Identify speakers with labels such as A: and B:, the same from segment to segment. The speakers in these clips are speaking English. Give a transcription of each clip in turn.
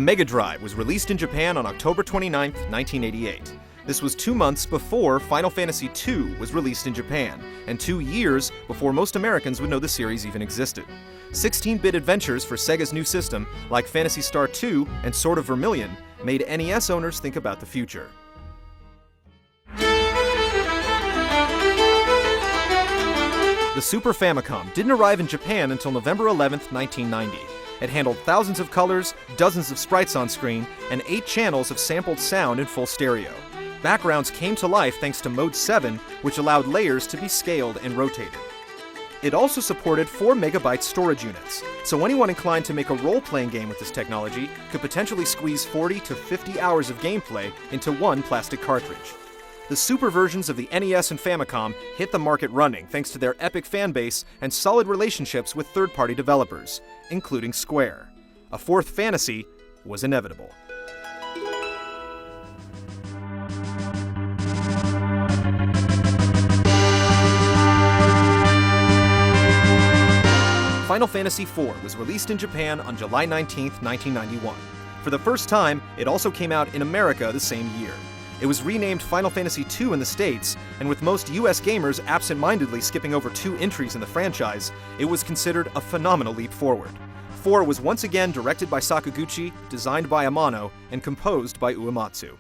A: Mega Drive was released in Japan on October 29, 1988. This was 2 months before Final Fantasy II was released in Japan, and 2 years before most Americans would know the series even existed. 16-bit adventures for Sega's new system, like Phantasy Star 2 and Sword of Vermilion, made NES owners think about the future. The Super Famicom didn't arrive in Japan until November 11, 1990. It handled thousands of colors, dozens of sprites on screen, and 8 channels of sampled sound in full stereo. Backgrounds came to life thanks to Mode 7, which allowed layers to be scaled and rotated. It also supported 4 megabyte storage units, so anyone inclined to make a role-playing game with this technology could potentially squeeze 40 to 50 hours of gameplay into one plastic cartridge. The Super versions of the NES and Famicom hit the market running thanks to their epic fanbase and solid relationships with third-party developers, including Square. A fourth fantasy was inevitable. Final Fantasy IV was released in Japan on July 19, 1991. For the first time, it also came out in America the same year. It was renamed Final Fantasy II in the States, and with most US gamers absent-mindedly skipping over 2 entries in the franchise, it was considered a phenomenal leap forward. 4 was once again directed by Sakaguchi, designed by Amano, and composed by Uematsu.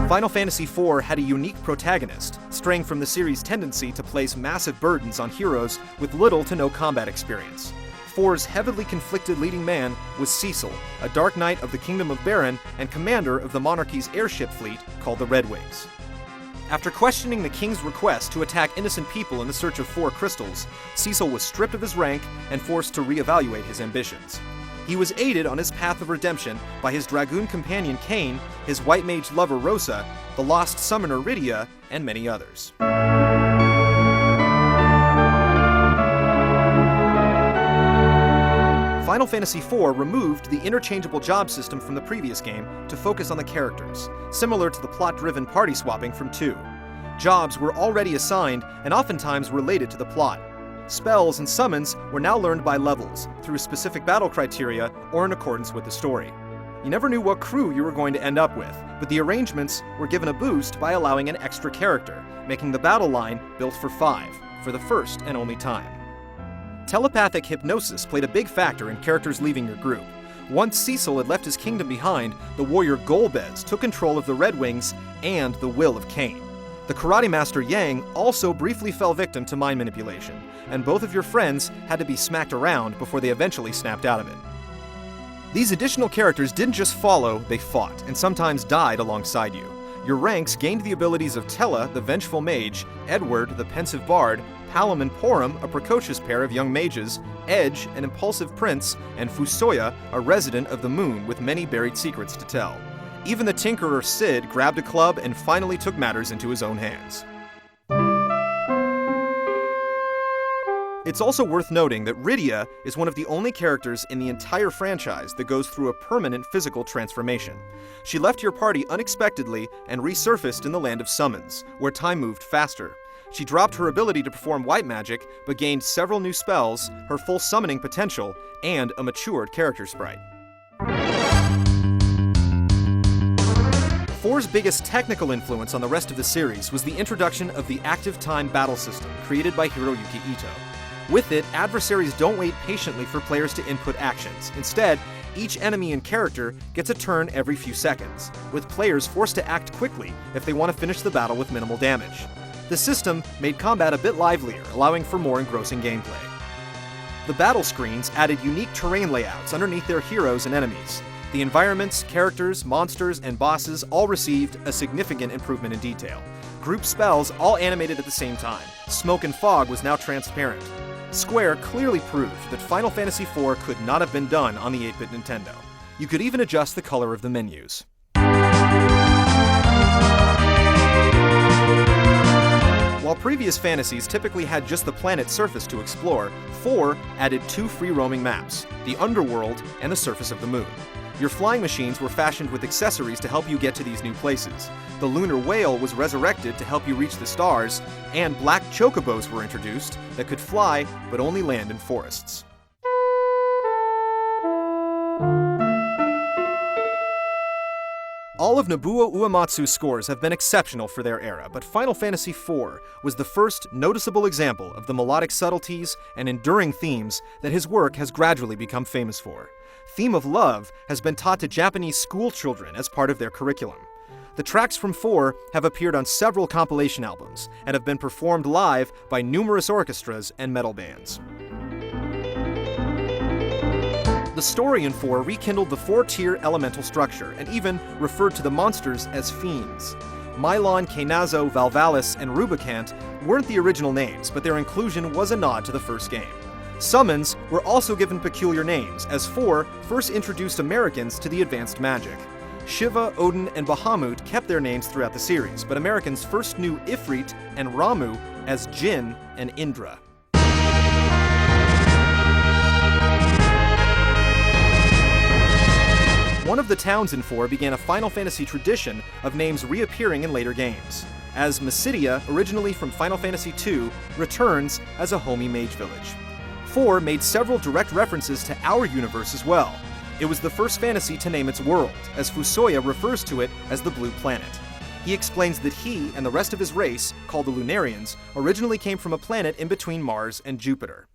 A: Final Fantasy IV had a unique protagonist, straying from the series' tendency to place massive burdens on heroes with little to no combat experience. 4's heavily conflicted leading man was Cecil, a Dark Knight of the Kingdom of Baron and commander of the Monarchy's airship fleet called the Red Wings. After questioning the king's request to attack innocent people in the search of 4 crystals, Cecil was stripped of his rank and forced to reevaluate his ambitions. He was aided on his path of redemption by his dragoon companion Kain, his white mage lover Rosa, the lost summoner Rydia, and many others. Final Fantasy IV removed the interchangeable job system from the previous game to focus on the characters, similar to the plot-driven party swapping from 2. Jobs were already assigned and oftentimes related to the plot. Spells and summons were now learned by levels, through specific battle criteria or in accordance with the story. You never knew what crew you were going to end up with, but the arrangements were given a boost by allowing an extra character, making the battle line built for 5, for the first and only time. Telepathic hypnosis played a big factor in characters leaving your group. Once Cecil had left his kingdom behind, the warrior Golbez took control of the Red Wings and the will of Kain. The karate master Yang also briefly fell victim to mind manipulation, and both of your friends had to be smacked around before they eventually snapped out of it. These additional characters didn't just follow, they fought, and sometimes died alongside you. Your ranks gained the abilities of Tella, the vengeful mage, Edward, the pensive bard, Palom and Porum, a precocious pair of young mages, Edge, an impulsive prince, and Fusoya, a resident of the moon with many buried secrets to tell. Even the Tinkerer Cid grabbed a club and finally took matters into his own hands. It's also worth noting that Rydia is one of the only characters in the entire franchise that goes through a permanent physical transformation. She left your party unexpectedly and resurfaced in the Land of Summons, where time moved faster. She dropped her ability to perform white magic, but gained several new spells, her full summoning potential, and a matured character sprite. 4's biggest technical influence on the rest of the series was the introduction of the active time battle system created by Hiroyuki Ito. With it, adversaries don't wait patiently for players to input actions. Instead, each enemy and character gets a turn every few seconds, with players forced to act quickly if they want to finish the battle with minimal damage. The system made combat a bit livelier, allowing for more engrossing gameplay. The battle screens added unique terrain layouts underneath their heroes and enemies. The environments, characters, monsters, and bosses all received a significant improvement in detail. Group spells all animated at the same time. Smoke and fog was now transparent. Square clearly proved that Final Fantasy IV could not have been done on the 8-bit Nintendo. You could even adjust the color of the menus. While previous fantasies typically had just the planet's surface to explore, 4 added 2 free-roaming maps, the Underworld and the surface of the Moon. Your flying machines were fashioned with accessories to help you get to these new places. The Lunar Whale was resurrected to help you reach the stars, and black chocobos were introduced that could fly but only land in forests. All of Nobuo Uematsu's scores have been exceptional for their era, but Final Fantasy IV was the first noticeable example of the melodic subtleties and enduring themes that his work has gradually become famous for. Theme of Love has been taught to Japanese school children as part of their curriculum. The tracks from 4 have appeared on several compilation albums and have been performed live by numerous orchestras and metal bands. The story in 4 rekindled the 4-tier elemental structure and even referred to the monsters as fiends. Mylon, Kainazo, Valvalis, and Rubicant weren't the original names, but their inclusion was a nod to the first game. Summons were also given peculiar names, as 4 first introduced Americans to the advanced magic. Shiva, Odin, and Bahamut kept their names throughout the series, but Americans first knew Ifrit and Ramu as Jinn and Indra. One of the towns in 4 began a Final Fantasy tradition of names reappearing in later games, as Mysidia, originally from Final Fantasy II, returns as a homey mage village. 4 made several direct references to our universe as well. It was the first fantasy to name its world, as Fusoya refers to it as the Blue Planet. He explains that he and the rest of his race, called the Lunarians, originally came from a planet in between Mars and Jupiter.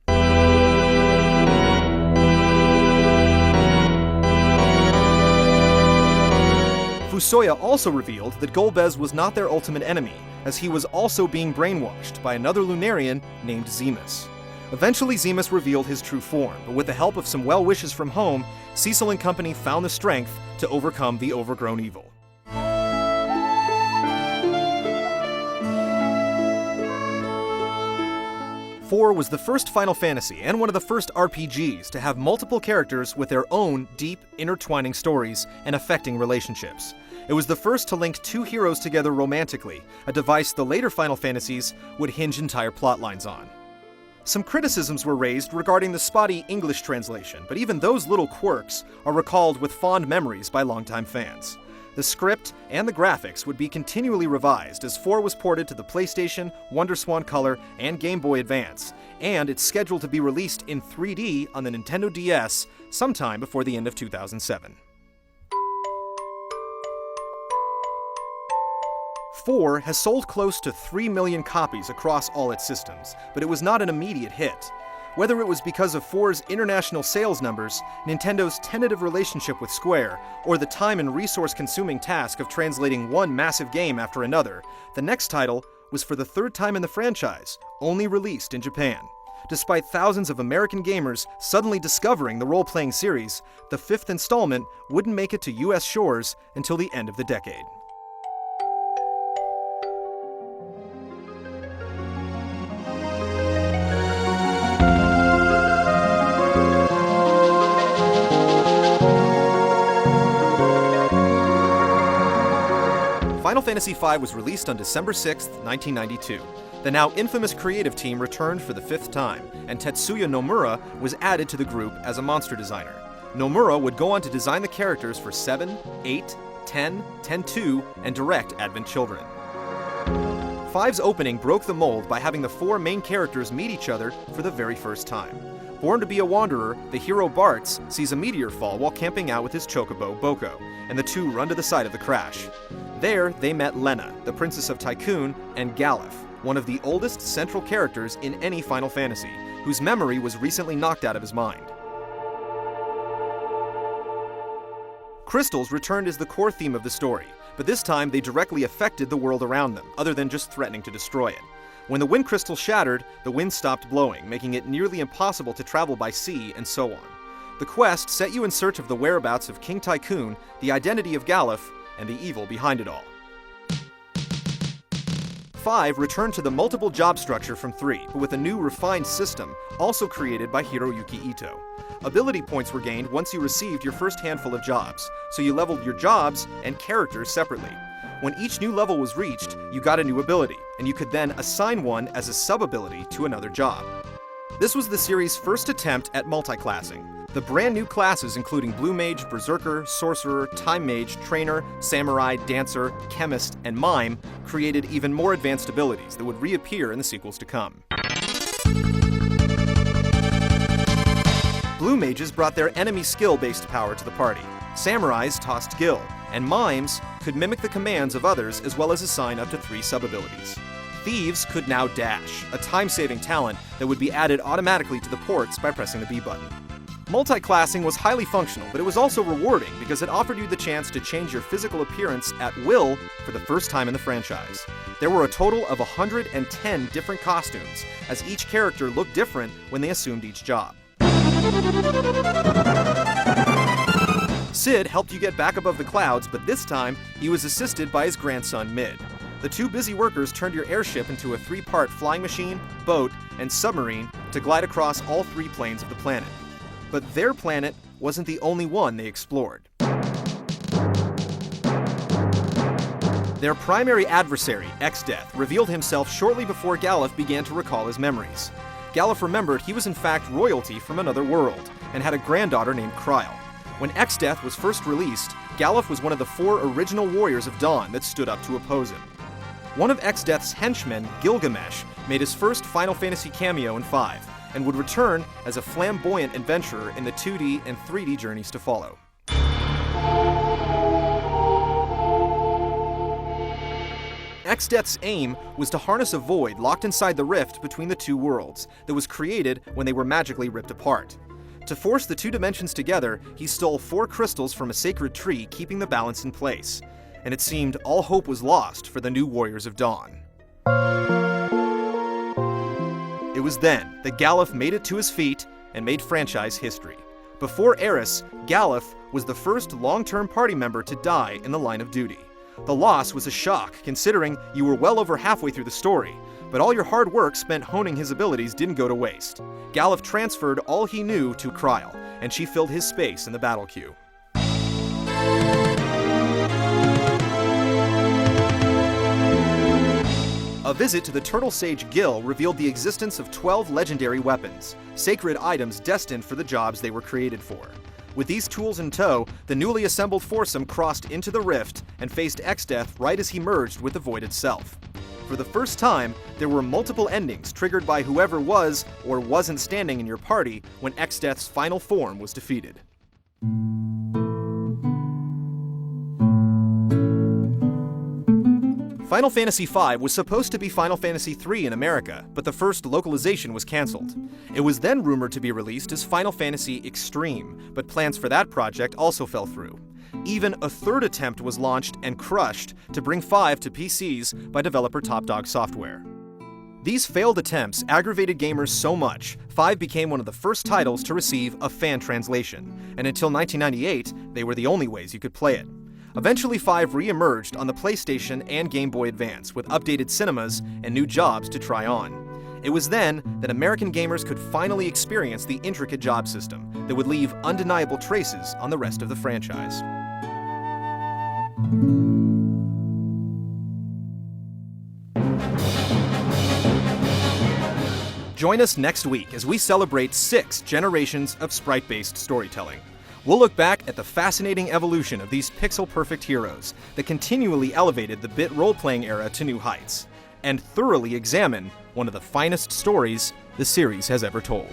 A: Fusoya also revealed that Golbez was not their ultimate enemy, as he was also being brainwashed by another Lunarian named Zemus. Eventually Zemus revealed his true form, but with the help of some well wishes from home, Cecil and company found the strength to overcome the overgrown evil. IV was the first Final Fantasy and one of the first RPGs to have multiple characters with their own deep, intertwining stories and affecting relationships. It was the first to link two heroes together romantically, a device the later Final Fantasies would hinge entire plotlines on. Some criticisms were raised regarding the spotty English translation, but even those little quirks are recalled with fond memories by longtime fans. The script and the graphics would be continually revised as 4 was ported to the PlayStation, WonderSwan Color, and Game Boy Advance, and it's scheduled to be released in 3D on the Nintendo DS sometime before the end of 2007. 4 has sold close to 3 million copies across all its systems, but it was not an immediate hit. Whether it was because of 4's international sales numbers, Nintendo's tentative relationship with Square, or the time and resource-consuming task of translating one massive game after another, the next title was for the third time in the franchise, only released in Japan. Despite thousands of American gamers suddenly discovering the role-playing series, the fifth installment wouldn't make it to US shores until the end of the decade. Final Fantasy V was released on December 6, 1992. The now infamous creative team returned for the fifth time, and Tetsuya Nomura was added to the group as a monster designer. Nomura would go on to design the characters for 7, 8, 10, 10-2, and direct Advent Children. 5's opening broke the mold by having the 4 main characters meet each other for the very first time. Born to be a wanderer, the hero Bartz sees a meteor fall while camping out with his chocobo, Boko, and the two run to the site of the crash. There, they met Lena, the Princess of Tycoon, and Galef, one of the oldest central characters in any Final Fantasy, whose memory was recently knocked out of his mind. Crystals returned as the core theme of the story, but this time they directly affected the world around them, other than just threatening to destroy it. When the wind crystal shattered, the wind stopped blowing, making it nearly impossible to travel by sea, and so on. The quest set you in search of the whereabouts of King Tycoon, the identity of Galef, and the evil behind it all. 5 returned to the multiple job structure from 3, but with a new refined system, also created by Hiroyuki Ito. Ability points were gained once you received your first handful of jobs, so you leveled your jobs and characters separately. When each new level was reached, you got a new ability, and you could then assign one as a sub-ability to another job. This was the series' first attempt at multi-classing. The brand new classes including Blue Mage, Berserker, Sorcerer, Time Mage, Trainer, Samurai, Dancer, Chemist, and Mime created even more advanced abilities that would reappear in the sequels to come. Blue Mages brought their enemy skill-based power to the party. Samurais tossed Gil, and mimes could mimic the commands of others as well as assign up to 3 sub-abilities. Thieves could now dash, a time-saving talent that would be added automatically to the ports by pressing the B button. Multi-classing was highly functional, but it was also rewarding because it offered you the chance to change your physical appearance at will for the first time in the franchise. There were a total of 110 different costumes, as each character looked different when they assumed each job. Sid helped you get back above the clouds, but this time he was assisted by his grandson Mid. The 2 busy workers turned your airship into a 3-part flying machine, boat, and submarine to glide across all 3 planes of the planet. But their planet wasn't the only one they explored. Their primary adversary, X-Death, revealed himself shortly before Galuf began to recall his memories. Galuf remembered he was in fact royalty from another world, and had a granddaughter named Kryl. When X-Death was first released, Galuf was one of the 4 original Warriors of Dawn that stood up to oppose him. One of X-Death's henchmen, Gilgamesh, made his first Final Fantasy cameo in 5, and would return as a flamboyant adventurer in the 2D and 3D journeys to follow. X-Death's aim was to harness a void locked inside the rift between the 2 worlds that was created when they were magically ripped apart. To force the 2 dimensions together, he stole 4 crystals from a sacred tree, keeping the balance in place. And it seemed all hope was lost for the new Warriors of Dawn. It was then that Galuf made it to his feet and made franchise history. Before Eris, Galuf was the first long-term party member to die in the line of duty. The loss was a shock, considering you were well over halfway through the story, but all your hard work spent honing his abilities didn't go to waste. Galuf transferred all he knew to Kryl, and she filled his space in the battle queue. A visit to the Turtle Sage Gil revealed the existence of 12 legendary weapons, sacred items destined for the jobs they were created for. With these tools in tow, the newly assembled foursome crossed into the rift and faced X-Death right as he merged with the Void itself. For the first time, there were multiple endings triggered by whoever was or wasn't standing in your party when X-Death's final form was defeated. Final Fantasy V was supposed to be Final Fantasy III in America, but the first localization was cancelled. It was then rumored to be released as Final Fantasy Extreme, but plans for that project also fell through. Even a 3rd attempt was launched and crushed to bring 5 to PCs by developer Top Dog Software. These failed attempts aggravated gamers so much, 5 became one of the first titles to receive a fan translation, and until 1998, they were the only ways you could play it. Eventually 5 re-emerged on the PlayStation and Game Boy Advance with updated cinemas and new jobs to try on. It was then that American gamers could finally experience the intricate job system that would leave undeniable traces on the rest of the franchise. Join us next week as we celebrate 6 generations of sprite-based storytelling. We'll look back at the fascinating evolution of these pixel-perfect heroes that continually elevated the bit role-playing era to new heights, and thoroughly examine one of the finest stories the series has ever told.